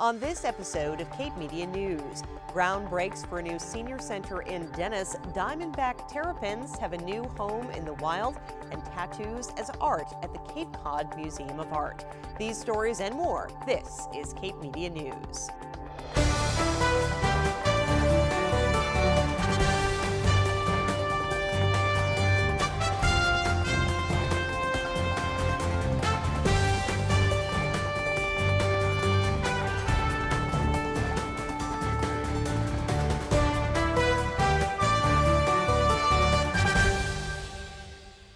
On this episode of Cape Media News, ground breaks for a new senior center in Dennis, diamondback terrapins have a new home in the wild, and tattoos as art at the Cape Cod Museum of Art. These stories and more, this is Cape Media News.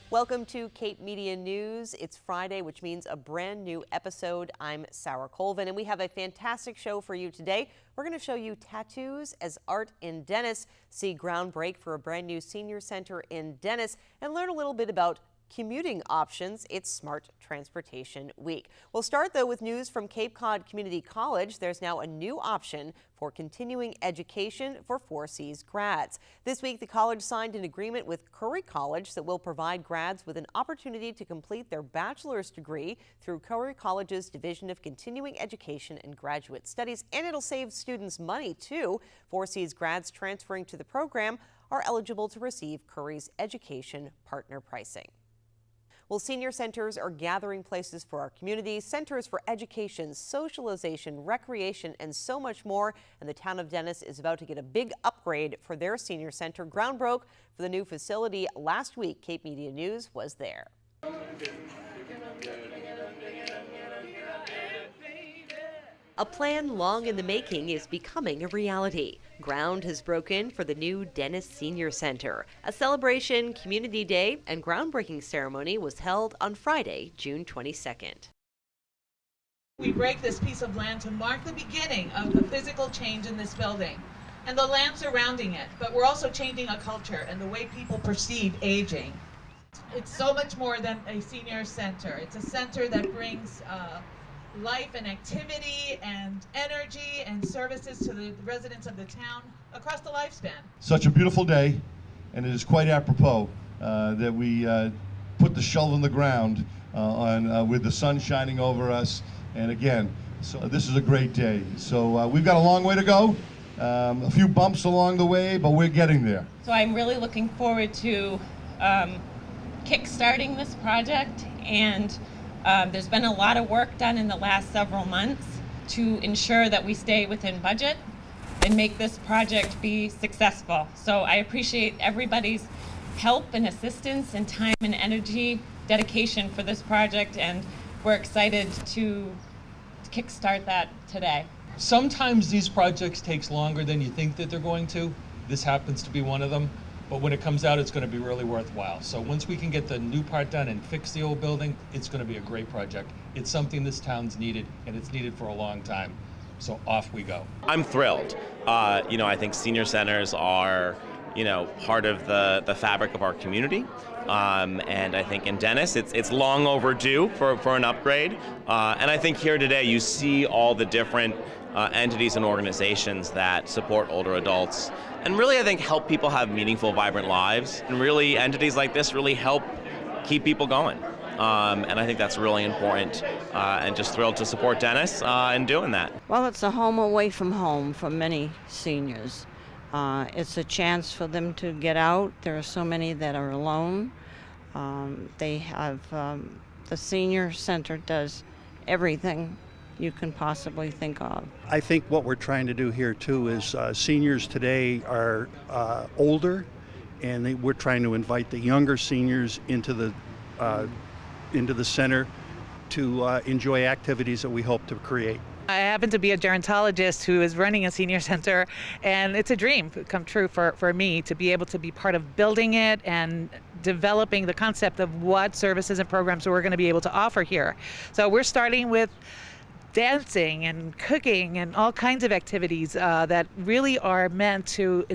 Welcome to Cape Media News. It's Friday, which means a brand new episode. I'm Sarah Colvin, and we have a fantastic show for you today. We're going to show you tattoos as art in Dennis, see ground break for a brand new senior center in Dennis, and learn a little bit about commuting options. It's Smart Transportation Week. We'll start though with news from Cape Cod Community College. There's now a new option for continuing education for 4Cs grads. This week, the college signed an agreement with Curry College that will provide grads with an opportunity to complete their bachelor's degree through Curry College's Division of Continuing Education and Graduate Studies, and it'll save students money too. 4Cs grads transferring to the program are eligible to receive Curry's education partner pricing. Well, senior centers are gathering places for our community, centers for education, socialization, recreation, and so much more. And the town of Dennis is about to get a big upgrade for their senior center. Ground broke for the new facility last week. Cape Media News was there. A plan long in the making is becoming a reality. Ground has broken for the new Dennis Senior Center. A celebration, community day, and groundbreaking ceremony was held on Friday, June 22nd. We break this piece of land to mark the beginning of the physical change in this building and the land surrounding it, but we're also changing a culture and the way people perceive aging. It's so much more than a senior center. It's a center that brings life and activity and energy and services to the residents of the town across the lifespan. Such a beautiful day, and it is quite apropos that we put the shovel in the ground with the sun shining over us. And again, so this is a great day. So we've got a long way to go, a few bumps along the way, but we're getting there. So I'm really looking forward to kick-starting this project, and there's been a lot of work done in the last several months to ensure that we stay within budget and make this project be successful. So I appreciate everybody's help and assistance and time and energy, dedication for this project, and we're excited to kickstart that today. Sometimes these projects takes longer than you think that they're going to. This happens to be one of them. But when it comes out, it's going to be really worthwhile. So once we can get the new part done and fix the old building, it's going to be a great project. It's something this town's needed, and it's needed for a long time. So off we go. I'm thrilled. I think senior centers are, part of the fabric of our community. And I think in Dennis, it's long overdue for an upgrade. And I think here today, you see all the different entities and organizations that support older adults and really, I think, help people have meaningful, vibrant lives. And really, entities like this really help keep people going. And I think that's really important, and just thrilled to support Dennis in doing that. Well, it's a home away from home for many seniors. It's a chance for them to get out. There are so many that are alone. They have, the senior center does everything you can possibly think of. I think what we're trying to do here too is seniors today are older, and we're trying to invite the younger seniors into the center to enjoy activities that we hope to create. I happen to be a gerontologist who is running a senior center, and it's a dream come true for me to be able to be part of building it and developing the concept of what services and programs we're going to be able to offer here. So we're starting with dancing and cooking and all kinds of activities that really are meant to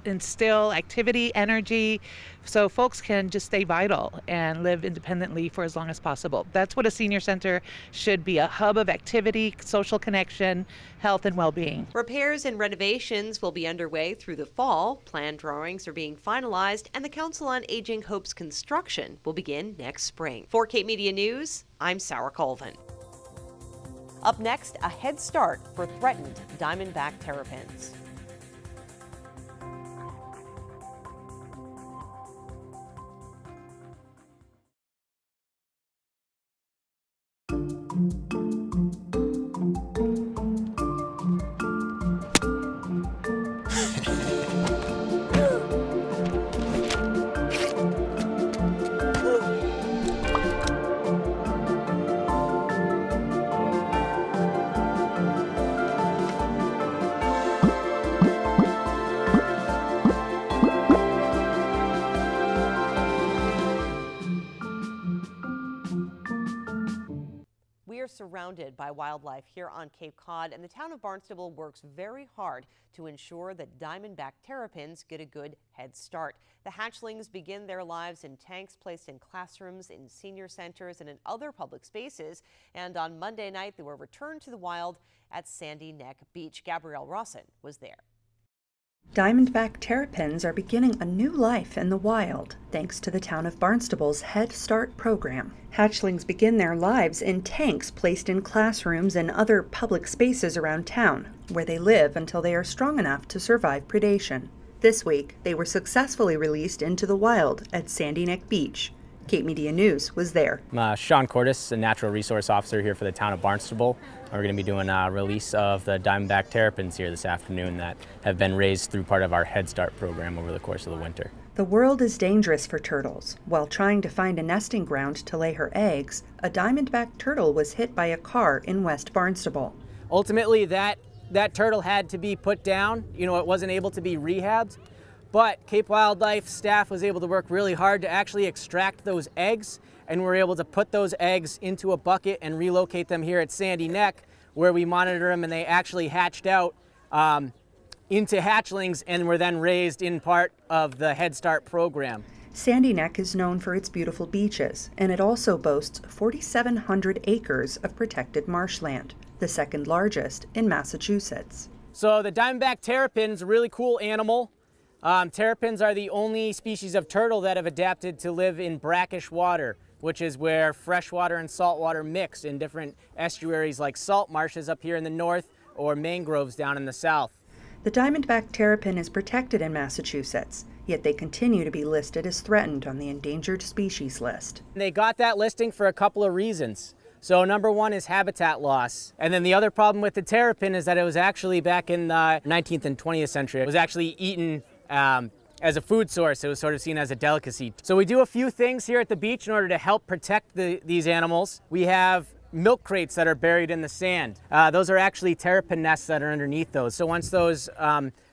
instill activity, energy, so folks can just stay vital and live independently for as long as possible. That's what a senior center should be, a hub of activity, social connection, health, and well-being. Repairs and renovations will be underway through the fall. Plan drawings are being finalized, and the Council on Aging hopes construction will begin next spring. For Cape Media News, I'm Sarah Colvin. Up next, a head start for threatened diamondback terrapins. We are surrounded by wildlife here on Cape Cod, and the town of Barnstable works very hard to ensure that diamondback terrapins get a good head start. The hatchlings begin their lives in tanks placed in classrooms, in senior centers, and in other public spaces. And on Monday night, they were returned to the wild at Sandy Neck Beach. Gabrielle Rawson was there. Diamondback terrapins are beginning a new life in the wild, thanks to the Town of Barnstable's Headstart Program. Hatchlings begin their lives in tanks placed in classrooms and other public spaces around town, where they live until they are strong enough to survive predation. This week, they were successfully released into the wild at Sandy Neck Beach. Cape Media News was there. I'm Sean Corliss, a natural resource officer here for the Town of Barnstable. We're going to be doing a release of the diamondback terrapins here this afternoon that have been raised through part of our Headstart program over the course of the winter. The world is dangerous for turtles. While trying to find a nesting ground to lay her eggs, a diamondback turtle was hit by a car in West Barnstable. Ultimately, that turtle had to be put down. You know, it wasn't able to be rehabbed. But Cape Wildlife staff was able to work really hard to actually extract those eggs, and we're able to put those eggs into a bucket and relocate them here at Sandy Neck, where we monitor them, and they actually hatched out into hatchlings and were then raised in part of the Headstart program. Sandy Neck is known for its beautiful beaches, and it also boasts 4,700 acres of protected marshland, the second largest in Massachusetts. So the diamondback terrapin is a really cool animal. Terrapins are the only species of turtle that have adapted to live in brackish water, which is where freshwater and saltwater mix in different estuaries like salt marshes up here in the north or mangroves down in the south. The diamondback terrapin is protected in Massachusetts, yet they continue to be listed as threatened on the endangered species list. They got that listing for a couple of reasons. So number one is habitat loss. And then the other problem with the terrapin is that it was actually back in the 19th and 20th century, it was actually eaten as a food source. It was sort of seen as a delicacy. So we do a few things here at the beach in order to help protect these animals. We have milk crates that are buried in the sand. Those are actually terrapin nests that are underneath those. So once those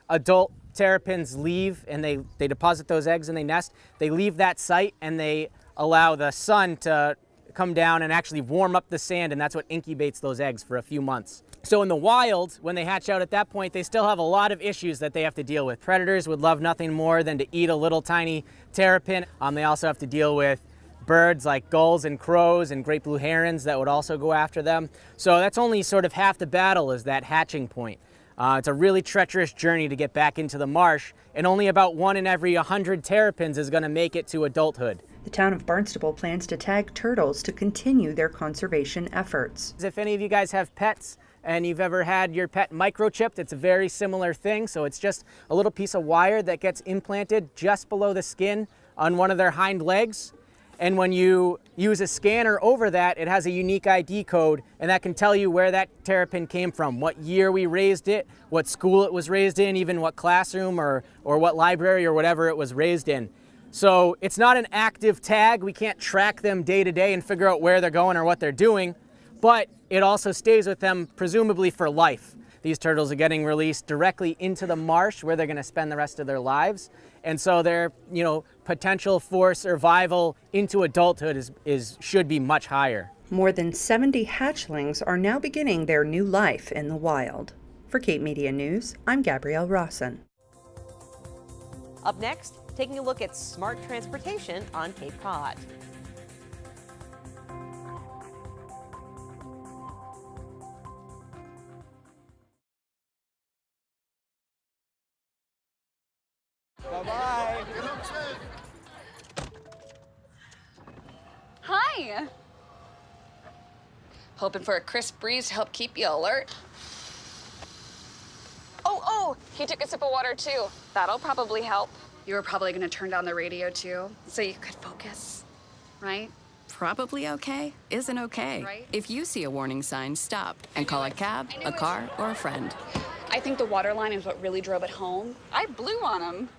adult terrapins leave and they deposit those eggs and they nest, they leave that site and they allow the sun to come down and actually warm up the sand, and that's what incubates those eggs for a few months. So in the wild, when they hatch out at that point, they still have a lot of issues that they have to deal with. Predators would love nothing more than to eat a little tiny terrapin. They also have to deal with birds like gulls and crows and great blue herons that would also go after them. So that's only sort of half the battle, is that hatching point. It's a really treacherous journey to get back into the marsh, and only about 1 in every 100 terrapins is going to make it to adulthood. The town of Barnstable plans to tag turtles to continue their conservation efforts. If any of you guys have pets and you've ever had your pet microchipped, it's a very similar thing. So it's just a little piece of wire that gets implanted just below the skin on one of their hind legs. And when you use a scanner over that, it has a unique ID code, and that can tell you where that terrapin came from, what year we raised it, what school it was raised in, even what classroom or what library or whatever it was raised in. So it's not an active tag. We can't track them day to day and figure out where they're going or what they're doing, but it also stays with them presumably for life. These turtles are getting released directly into the marsh where they're going to spend the rest of their lives. And so their, potential for survival into adulthood should be much higher. More than 70 hatchlings are now beginning their new life in the wild. For Cape Media News, I'm Gabrielle Rawson. Up next, taking a look at smart transportation on Cape Cod. Bye-bye. Hi. Hoping for a crisp breeze to help keep you alert. Oh, he took a sip of water too. That'll probably help. You were probably gonna turn down the radio too, so you could focus, right? Probably okay isn't okay. Right. If you see a warning sign, stop and call a cab, a car, or a friend. I think the water line is what really drove it home. I blew on him.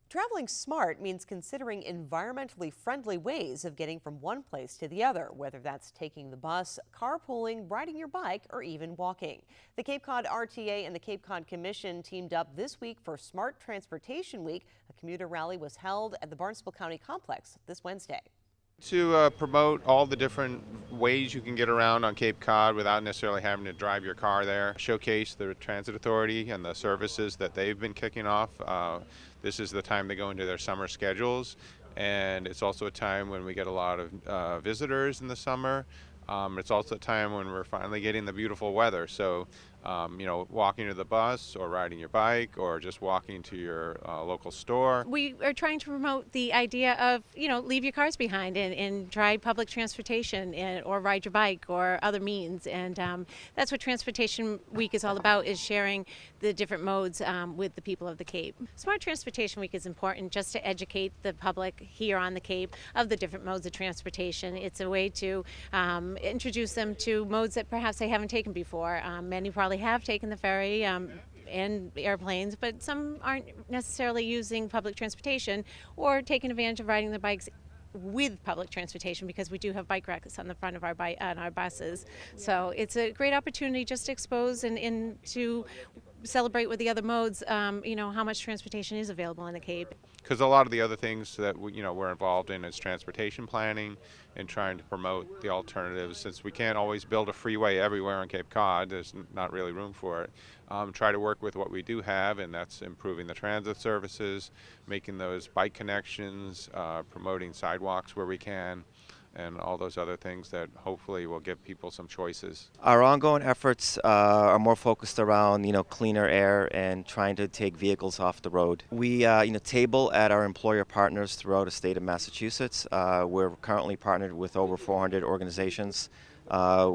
Traveling smart means considering environmentally friendly ways of getting from one place to the other, whether that's taking the bus, carpooling, riding your bike, or even walking. The Cape Cod RTA and the Cape Cod Commission teamed up this week for Smart Transportation Week. A commuter rally was held at the Barnstable County Complex this Wednesday. To promote all the different ways you can get around on Cape Cod without necessarily having to drive your car there. Showcase the Transit Authority and the services that they've been kicking off. This is the time they go into their summer schedules, and it's also a time when we get a lot of visitors in the summer. It's also a time when we're finally getting the beautiful weather. So, walking to the bus or riding your bike or just walking to your local store. We are trying to promote the idea of, leave your cars behind and try public transportation or ride your bike or other means. And that's what Transportation Week is all about, is sharing the different modes with the people of the Cape. Smart Transportation Week is important just to educate the public here on the Cape of the different modes of transportation. It's a way to introduce them to modes that perhaps they haven't taken before. Many probably have taken the ferry and airplanes, but some aren't necessarily using public transportation or taking advantage of riding their bikes with public transportation, because we do have bike racks on the front of our buses. So it's a great opportunity just to expose and to celebrate with the other modes, how much transportation is available in the Cape. Because a lot of the other things that we're involved in is transportation planning and trying to promote the alternatives. Since we can't always build a freeway everywhere on Cape Cod, there's not really room for it. Try to work with what we do have, and that's improving the transit services, making those bike connections, promoting sidewalks where we can, and all those other things that hopefully will give people some choices. Our ongoing efforts are more focused around, cleaner air and trying to take vehicles off the road. We, table at our employer partners throughout the state of Massachusetts. We're currently partnered with over 400 organizations.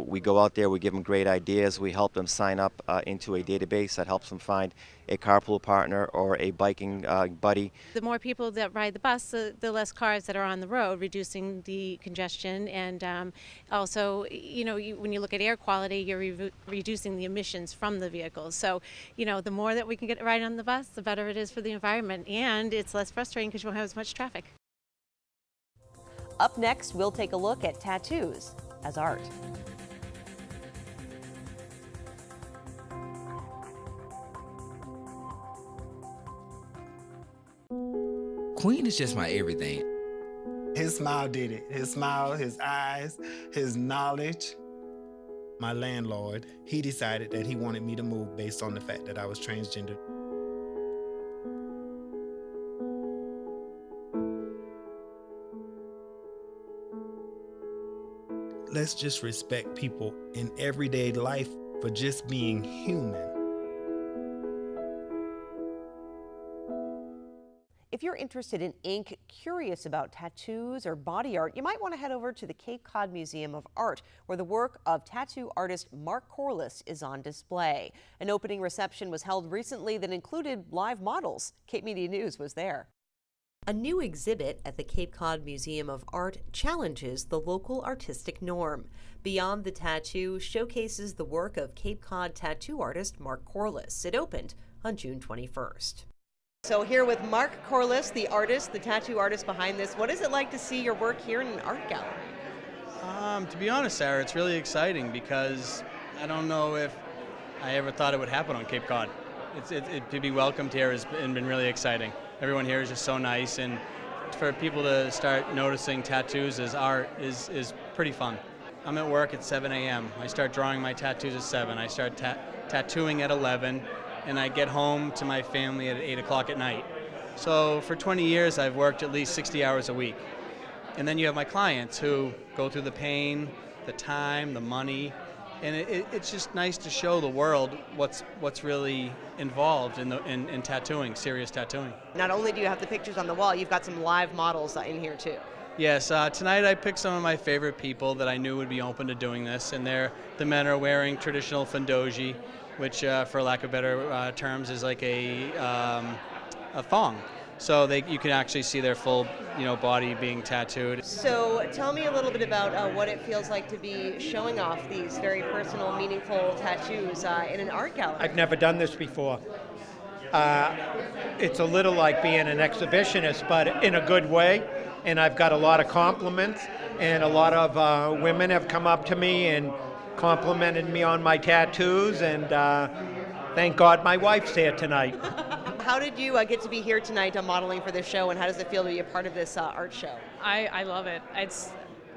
We go out there, we give them great ideas, we help them sign up into a database that helps them find a carpool partner or a biking buddy. The more people that ride the bus, the less cars that are on the road, reducing the congestion, and also, when you look at air quality, you're reducing the emissions from the vehicles. So, the more that we can get right on the bus, the better it is for the environment, and it's less frustrating because you won't have as much traffic. Up next, we'll take a look at tattoos as art. Queen is just my everything. His smile did it. His smile, his eyes, his knowledge. My landlord, he decided that he wanted me to move based on the fact that I was transgender. Let's just respect people in everyday life for just being human. If you're interested in ink, curious about tattoos or body art, you might want to head over to the Cape Cod Museum of Art, where the work of tattoo artist Mark Corliss is on display. An opening reception was held recently that included live models. Cape Media News was there. A new exhibit at the Cape Cod Museum of Art challenges the local artistic norm. Beyond the Tattoo showcases the work of Cape Cod tattoo artist Mark Corliss. It opened on June 21st. So here with Mark Corliss, the artist, the tattoo artist behind this. What is it like to see your work here in an art gallery? To be honest, Sarah, it's really exciting because I don't know if I ever thought it would happen on Cape Cod. To be welcomed here has been really exciting. Everyone here is just so nice, and for people to start noticing tattoos as art is pretty fun. I'm at work at 7 a.m. I start drawing my tattoos at 7. I start tattooing at 11, and I get home to my family at 8 o'clock at night. So for 20 years, I've worked at least 60 hours a week. And then you have my clients who go through the pain, the time, the money, and it's just nice to show the world what's really involved in tattooing, serious tattooing. Not only do you have the pictures on the wall, you've got some live models in here too. Yes, tonight I picked some of my favorite people that I knew would be open to doing this, and the men are wearing traditional fundoji, which, for lack of better terms, is like a thong. So you can actually see their full, body being tattooed. So tell me a little bit about what it feels like to be showing off these very personal, meaningful tattoos in an art gallery. I've never done this before. It's a little like being an exhibitionist, but in a good way. And I've got a lot of compliments, and a lot of women have come up to me and complimented me on my tattoos, and thank God my wife's here tonight. How did you get to be here tonight modeling for this show, and how does it feel to be a part of this art show? I love it. It's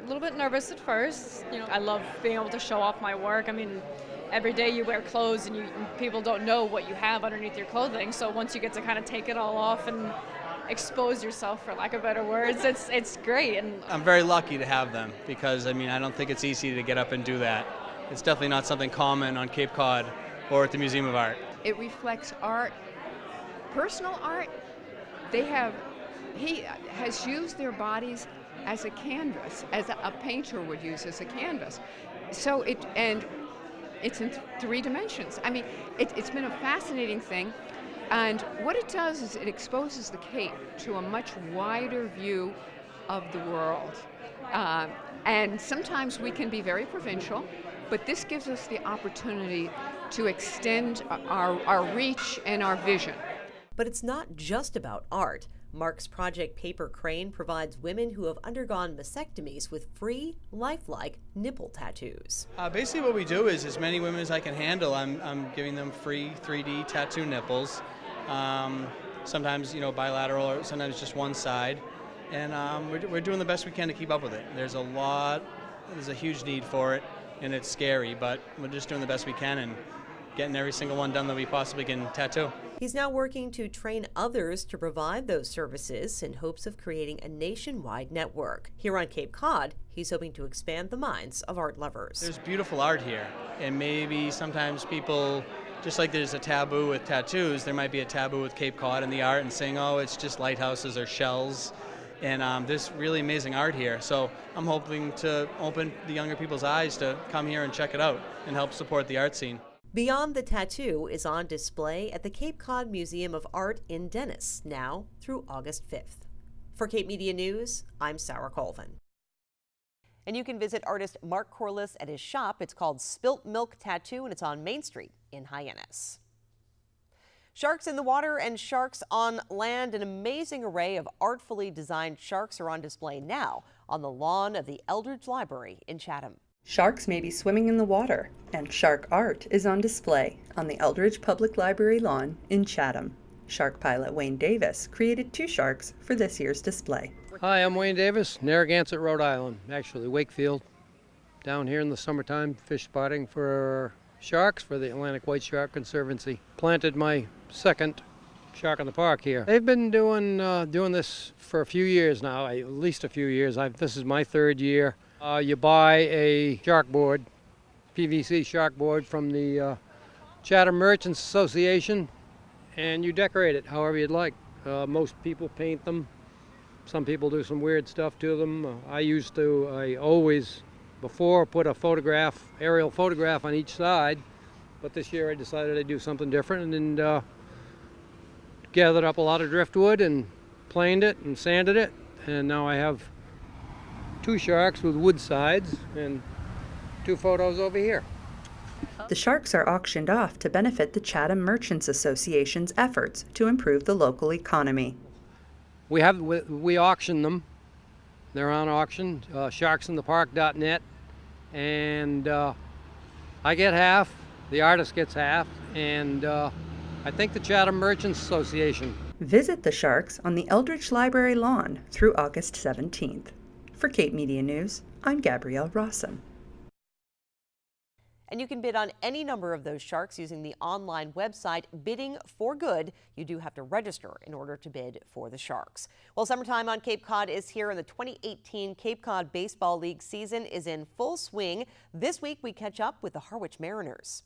a little bit nervous at first. I love being able to show off my work. I mean, every day you wear clothes and people don't know what you have underneath your clothing. So once you get to kind of take it all off and expose yourself, for lack of better words, it's great. And I'm very lucky to have them because, I don't think it's easy to get up and do that. It's definitely not something common on Cape Cod or at the Museum of Art. It reflects art, personal art. He has used their bodies as a canvas, as a painter would use as a canvas. So it's in 3 dimensions. It's been a fascinating thing. And what it does is it exposes the Cape to a much wider view of the world. And sometimes we can be very provincial, but this gives us the opportunity to extend our reach and our vision. But it's not just about art. Mark's project Paper Crane provides women who have undergone mastectomies with free, lifelike nipple tattoos. Basically what we do is as many women as I can handle, I'm giving them free 3D tattoo nipples. Sometimes, bilateral, or sometimes just one side. And we're doing the best we can to keep up with it. There's a huge need for it, and it's scary, but we're just doing the best we can and getting every single one done that we possibly can tattoo. He's now working to train others to provide those services in hopes of creating a nationwide network. Here on Cape Cod, he's hoping to expand the minds of art lovers. There's beautiful art here, and maybe sometimes people, just like there's a taboo with tattoos, there might be a taboo with Cape Cod and the art and saying, oh, it's just lighthouses or shells. And there's really amazing art here. So I'm hoping to open the younger people's eyes to come here and check it out and help support the art scene. Beyond the Tattoo is on display at the Cape Cod Museum of Art in Dennis, now through August 5th. For Cape Media News, I'm Sarah Colvin. And you can visit artist Mark Corliss at his shop. It's called Spilt Milk Tattoo, and it's on Main Street in Hyannis. Sharks in the water and sharks on land. An amazing array of artfully designed sharks are on display now on the lawn of the Eldridge Library in Chatham. Sharks may be swimming in the water, and shark art is on display on the Eldridge Public Library lawn in Chatham. Shark pilot Wayne Davis created 2 sharks for this year's display. Hi, I'm Wayne Davis, Narragansett, Rhode Island, actually Wakefield. Down here in the summertime, fish spotting for sharks for the Atlantic White Shark Conservancy. Planted my 2nd shark in the park here. They've been doing this for a few years now, at least a few years. This is my 3rd year. You buy a shark board, PVC shark board from the Chatham Merchants Association, and you decorate it however you'd like. Most people paint them. Some people do some weird stuff to them. I always, before, put a aerial photograph on each side, but this year I decided I'd do something different and gathered up a lot of driftwood and planed it and sanded it, and now I have 2 sharks with wood sides and 2 photos over here. The sharks are auctioned off to benefit the Chatham Merchants Association's efforts to improve the local economy. We auction them. They're on auction, sharksinthepark.net, and I get half, the artist gets half, and I think the Chatham Merchants Association. Visit the sharks on the Eldridge Library lawn through August 17th. For Cape Media News, I'm Gabrielle Rawson. And you can bid on any number of those sharks using the online website Bidding for Good. You do have to register in order to bid for the sharks. Well, summertime on Cape Cod is here, and the 2018 Cape Cod Baseball League season is in full swing. This week we catch up with the Harwich Mariners.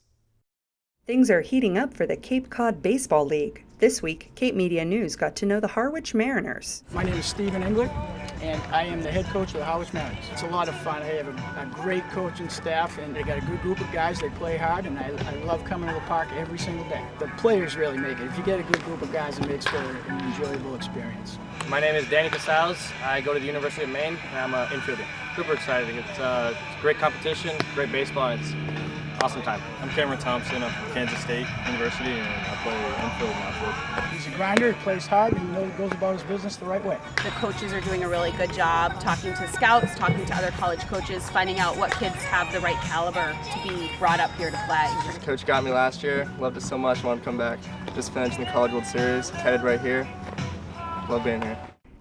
Things are heating up for the Cape Cod Baseball League. This week, Cape Media News got to know the Harwich Mariners. My name is Stephen Englick, and I am the head coach of the Harwich Mariners. It's a lot of fun. I have a great coaching staff, and they got a good group of guys. They play hard, and I love coming to the park every single day. The players really make it. If you get a good group of guys, it makes for an enjoyable experience. My name is Danny Casals. I go to the University of Maine, and I'm an infielder. Super exciting. It's a great competition, great baseball, and it's awesome time. I'm Cameron Thompson. I'm from Kansas State University, and I play infield and outfield. He's a grinder, he plays hard, and he goes about his business the right way. The coaches are doing a really good job talking to scouts, talking to other college coaches, finding out what kids have the right caliber to be brought up here to play. Coach got me last year. Loved it so much. Want to come back. Just finished the College World Series. Headed right here. Love being here.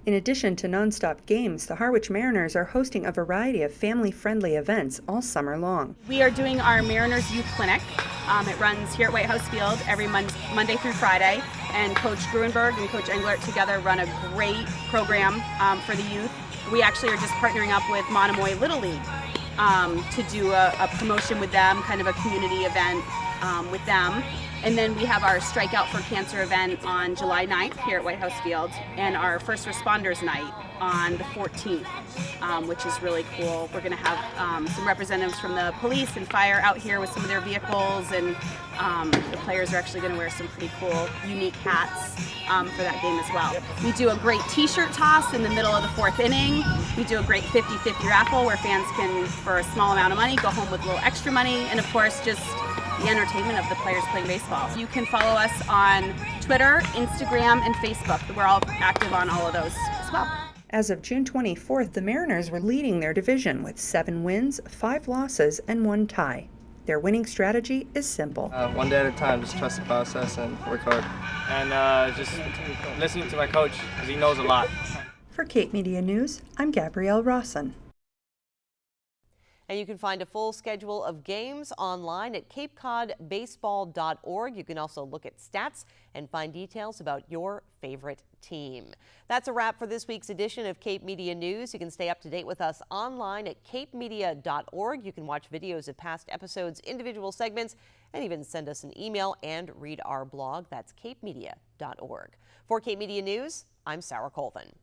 In addition to nonstop games, the Harwich Mariners are hosting a variety of family-friendly events all summer long. We are doing our Mariners Youth Clinic. It runs here at White House Field every Monday through Friday, and Coach Gruenberg and Coach Englert together run a great program for the youth. We actually are just partnering up with Monomoy Little League to do a promotion with them, kind of a community event with them. And then we have our Strike Out for Cancer event on July 9th here at White House Field, and our First Responders Night on the 14th, which is really cool. We're going to have some representatives from the police and fire out here with some of their vehicles, and the players are actually going to wear some pretty cool, unique hats for that game as well. We do a great t-shirt toss in the middle of the 4th inning. We do a great 50-50 raffle where fans can, for a small amount of money, go home with a little extra money, and of course just the entertainment of the players playing baseball. You can follow us on Twitter, Instagram, and Facebook. We're all active on all of those as well. As of June 24th, the Mariners were leading their division with 7 wins, 5 losses, and 1 tie. Their winning strategy is simple. One day at a time, just trust the process and work hard. And just listening to my coach, because he knows a lot. For Cape Media News, I'm Gabrielle Rawson. And you can find a full schedule of games online at capecodbaseball.org. You can also look at stats and find details about your favorite team. That's a wrap for this week's edition of Cape Media News. You can stay up to date with us online at capemedia.org. You can watch videos of past episodes, individual segments, and even send us an email and read our blog. That's capemedia.org. For Cape Media News, I'm Sarah Colvin.